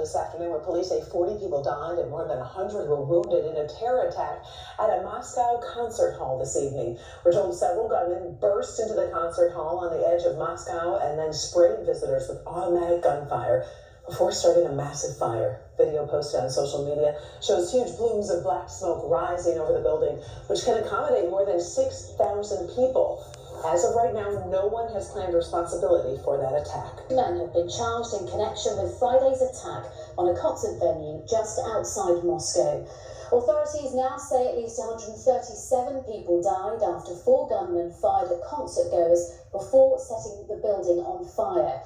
this afternoon where police say 40 people died and more than 100 were wounded in a terror attack at a Moscow concert hall this evening. We're told several gunmen burst into the concert hall on the edge of Moscow and then sprayed visitors with automatic gunfire before starting a massive fire. Video posted on social media shows huge plumes of black smoke rising over the building, which can accommodate more than 6,000 people. As of right now, no one has claimed responsibility for that attack. Men have been charged in connection with Friday's attack on a concert venue just outside Moscow. Authorities now say at least 137 people died after 4 gunmen fired at concert goers before setting the building on fire.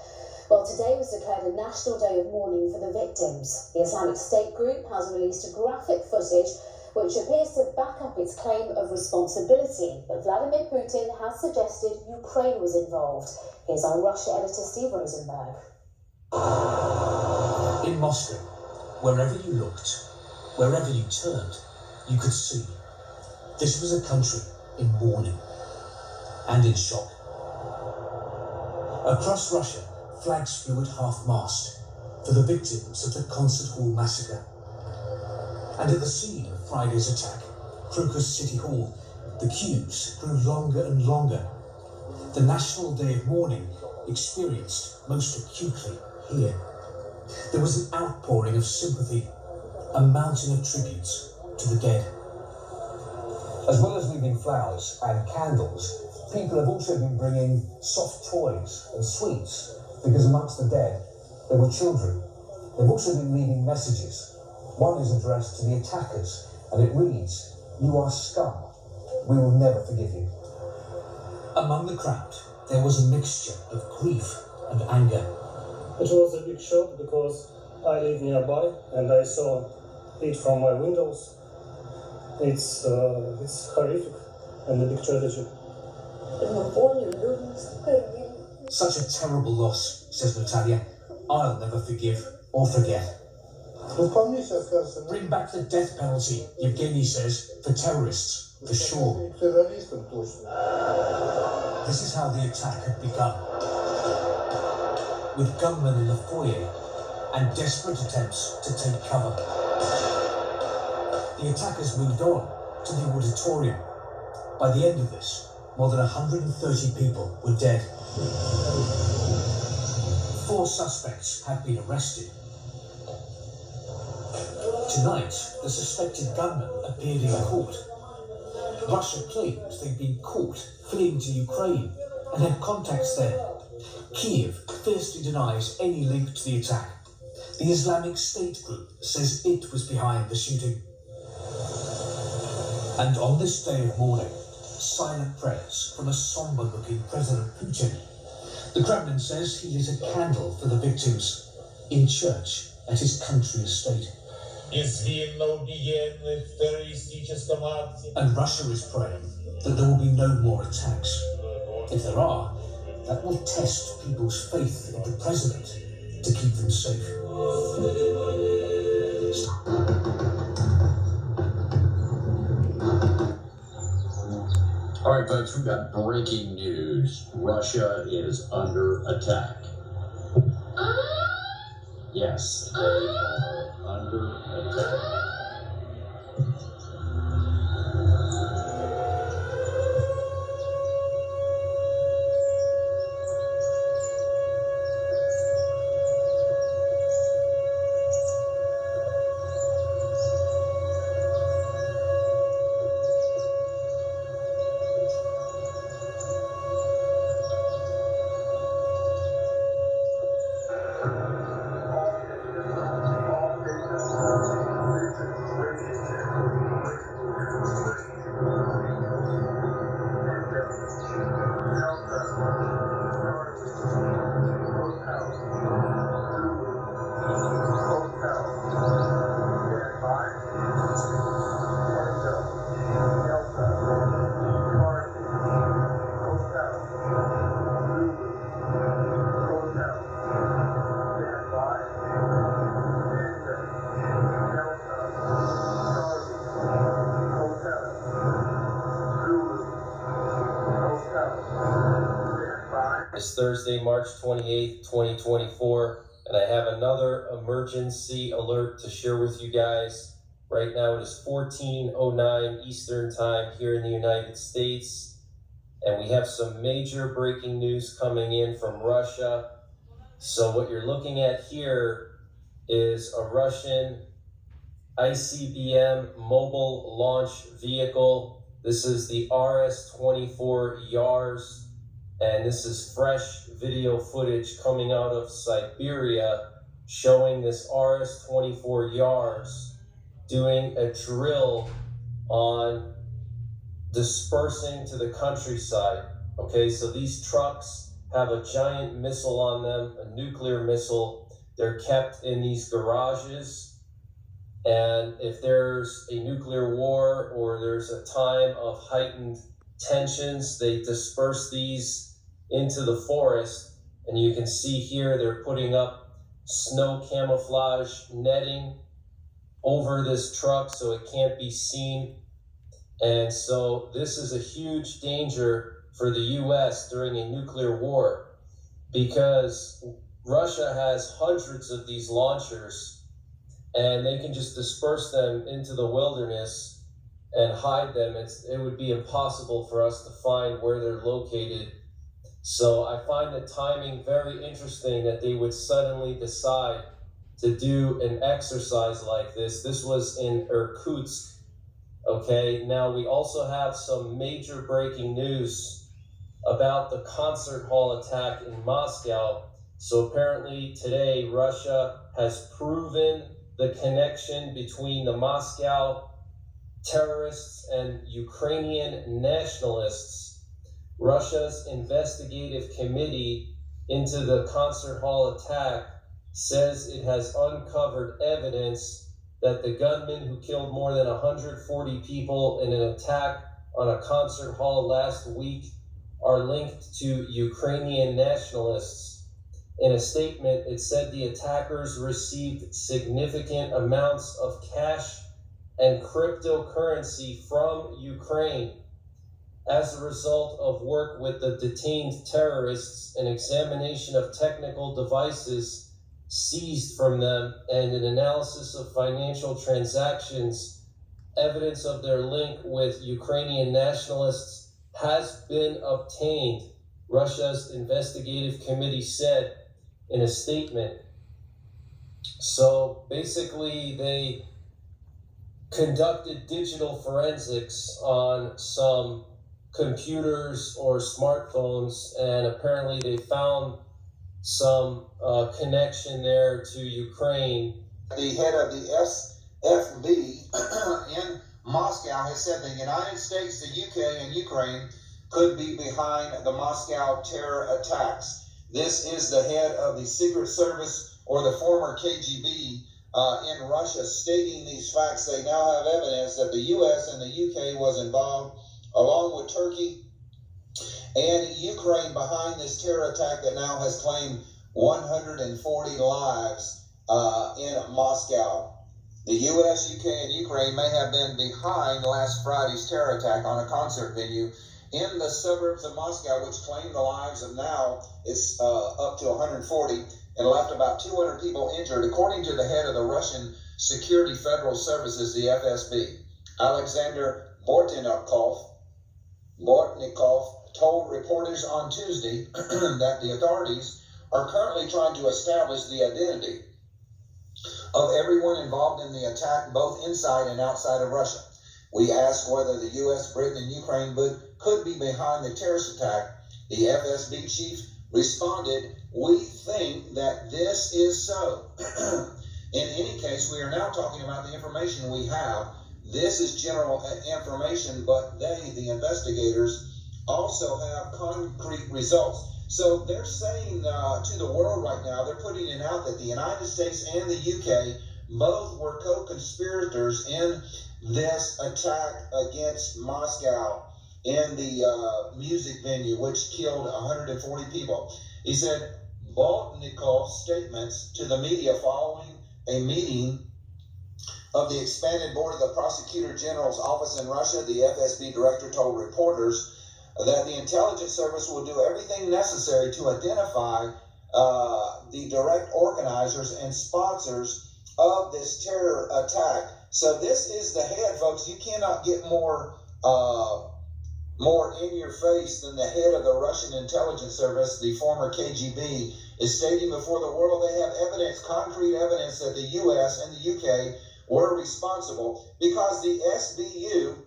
Well, today was declared a national day of mourning for the victims. The Islamic State group has released graphic footage which appears to back up its claim of responsibility. But Vladimir Putin has suggested Ukraine was involved. Here's our Russia editor Steve Rosenberg. In Moscow, wherever you looked, wherever you turned, you could see this was a country in mourning and in shock. Across Russia, flags flew at half-mast for the victims of the concert hall massacre. And at the scene of Friday's attack, Crocus City Hall, the queues grew longer and longer. The National Day of Mourning experienced most acutely here. There was an outpouring of sympathy, a mountain of tributes to the dead. As well as leaving flowers and candles, people have also been bringing soft toys and sweets, because amongst the dead, there were children. They've also been leaving messages. One is addressed to the attackers, and it reads, "You are scum. We will never forgive you." Among the crowd, there was a mixture of grief and anger. It was a big shock because I live nearby and I saw it from my windows. It's horrific and a big tragedy. Such a terrible loss, says Natalia. I'll never forgive or forget. Bring back the death penalty, Yevgeny says, for terrorists, for sure. This is how the attack had begun. With gunmen in the foyer and desperate attempts to take cover. The attackers moved on to the auditorium. By the end of this, more than 130 people were dead. 4 suspects have been arrested. Tonight, the suspected gunmen appeared in court. Russia claims they've been caught fleeing to Ukraine and had contacts there. Kiev fiercely denies any link to the attack. The Islamic State group says it was behind the shooting. And on this day of mourning, silent prayers from a somber-looking President Putin. The Kremlin says he lit a candle for the victims in church at his country estate. And Russia is praying that there will be no more attacks. If there are, that will test people's faith in the president to keep them safe. All right, folks, we've got breaking news. Russia is under attack. Yes, they are under attack. It's Thursday, March 28th, 2024, And I have another emergency alert to share with you guys. Right now it is 14:09 Eastern Time here in the United States. And we have some major breaking news coming in from Russia. So what you're looking at here is a Russian ICBM mobile launch vehicle. This is the RS-24 Yars, and this is fresh video footage coming out of Siberia showing this RS-24 Yars doing a drill on dispersing to the countryside. Okay, so these trucks have a giant missile on them, a nuclear missile. They're kept in these garages. And if there's a nuclear war or there's a time of heightened tensions, they disperse these into the forest. And you can see here they're putting up snow camouflage netting over this truck so it can't be seen. And so this is a huge danger for the US during a nuclear war, because Russia has hundreds of these launchers and they can just disperse them into the wilderness and hide them. It would be impossible for us to find where they're located. So I find the timing very interesting that they would suddenly decide to do an exercise like this. This was in Irkutsk. Okay, now we also have some major breaking news about the concert hall attack in Moscow. So apparently today Russia has proven the connection between the Moscow terrorists and Ukrainian nationalists. Russia's investigative committee into the concert hall attack says it has uncovered evidence that the gunmen who killed more than 140 people in an attack on a concert hall last week are linked to Ukrainian nationalists. In a statement, it said the attackers received significant amounts of cash and cryptocurrency from Ukraine as a result of work with the detained terrorists, an examination of technical devices seized from them, and an analysis of financial transactions. Evidence of their link with Ukrainian nationalists has been obtained, Russia's investigative committee said in a statement. So basically they conducted digital forensics on some computers or smartphones, and apparently they found some connection there to Ukraine. The head of the SFB in Moscow has said the United States, the UK, and Ukraine could be behind the Moscow terror attacks. This is the head of the Secret Service, or the former KGB, in Russia, stating these facts. They now have evidence that the US and the UK was involved, along with Turkey and Ukraine, behind this terror attack that now has claimed 140 lives in Moscow. The US, UK, and Ukraine may have been behind last Friday's terror attack on a concert venue in the suburbs of Moscow, which claimed the lives of now it's up to 140 and left about 200 people injured, according to the head of the Russian Security Federal Services, the FSB. Alexander Bortnikov told reporters on Tuesday that the authorities are currently trying to establish the identity of everyone involved in the attack, both inside and outside of Russia. We asked whether the U.S., Britain, and Ukraine could be behind the terrorist attack. The FSB chief responded, "We think that this is so." In any case, we are now talking about the information we have. This is general information, but they, the investigators, also have concrete results. So they're saying to the world right now, they're putting it out that the United States and the UK both were co-conspirators in this attack against Moscow in the music venue, which killed 140 people. He said Boltnikov's statements to the media following a meeting of the expanded board of the Prosecutor General's office in Russia. The FSB director told reporters that the intelligence service will do everything necessary to identify the direct organizers and sponsors of this terror attack. So this is the head, folks. You cannot get more in your face than the head of the Russian intelligence service, the former KGB, is stating before the world they have evidence, concrete evidence, that the U.S. and the UK were responsible because the SBU,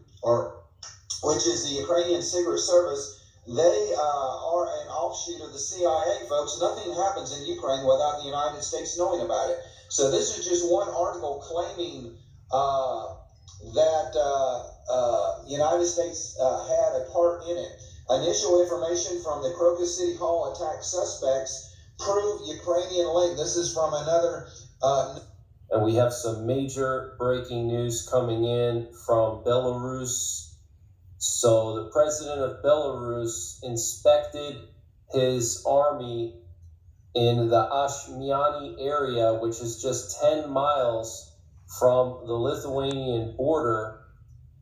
which is the Ukrainian Secret Service, they are an offshoot of the CIA, folks. Nothing happens in Ukraine without the United States knowing about it. So this is just one article claiming that United States had a part in it. Initial information from the Crocus City Hall attack suspects prove Ukrainian link. This is from another. And we have some major breaking news coming in from Belarus. So the president of Belarus inspected his army in the Ashmiany area, which is just 10 miles from the Lithuanian border.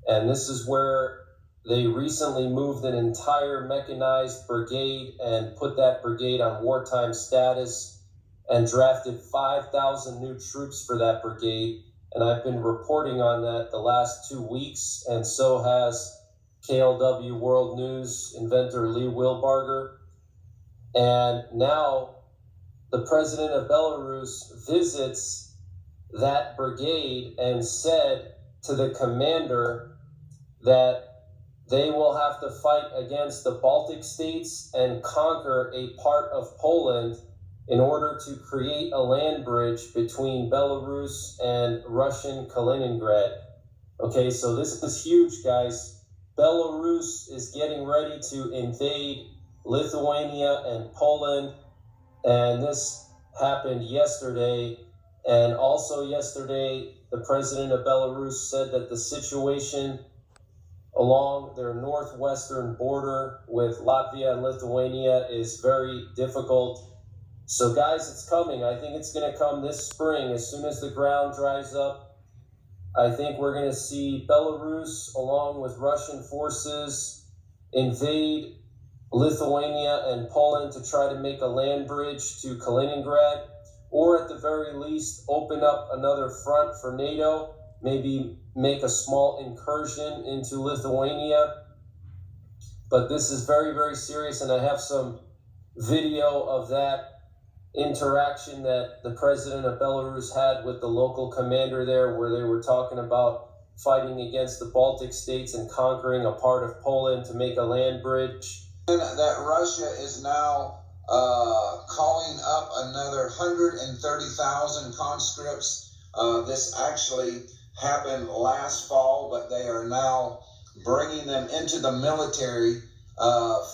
And this is where they recently moved an entire mechanized brigade and put that brigade on wartime status and drafted 5,000 new troops for that brigade. And I've been reporting on that the last 2 weeks, and so has KLW World News inventor Lee Wilbarger. And now the president of Belarus visits that brigade and said to the commander that they will have to fight against the Baltic states and conquer a part of Poland in order to create a land bridge between Belarus and Russian Kaliningrad. Okay, so this is huge, guys. Belarus is getting ready to invade Lithuania and Poland, and this happened yesterday. And also yesterday, the president of Belarus said that the situation along their northwestern border with Latvia and Lithuania is very difficult. So guys, it's coming. I think it's going to come this spring. As soon as the ground dries up, I think we're going to see Belarus, along with Russian forces, invade Lithuania and Poland to try to make a land bridge to Kaliningrad, or at the very least, open up another front for NATO, maybe make a small incursion into Lithuania. But this is very, very serious, and I have some video of that interaction that the president of Belarus had with the local commander there, where they were talking about fighting against the Baltic states and conquering a part of Poland to make a land bridge. And that Russia is now calling up another 130,000 conscripts. This actually happened last fall, but they are now bringing them into the military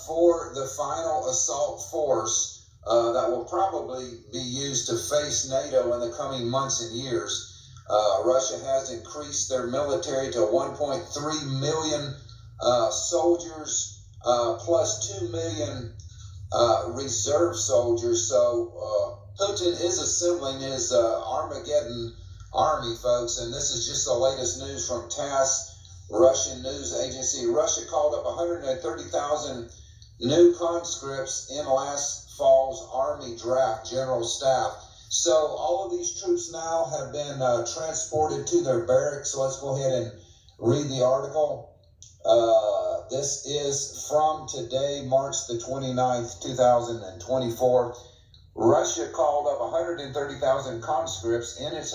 for the final assault force that will probably be used to face NATO in the coming months and years. Russia has increased their military to 1.3 million soldiers, plus 2 million reserve soldiers. So Putin is assembling his Armageddon army, folks, and this is just the latest news from TASS, Russian news agency. Russia called up 130,000 new conscripts in last fall's army draft general staff. So all of these troops now have been transported to their barracks. So let's go ahead and read the article. This is from today, March the 29th, 2024. Russia called up 130,000 conscripts in its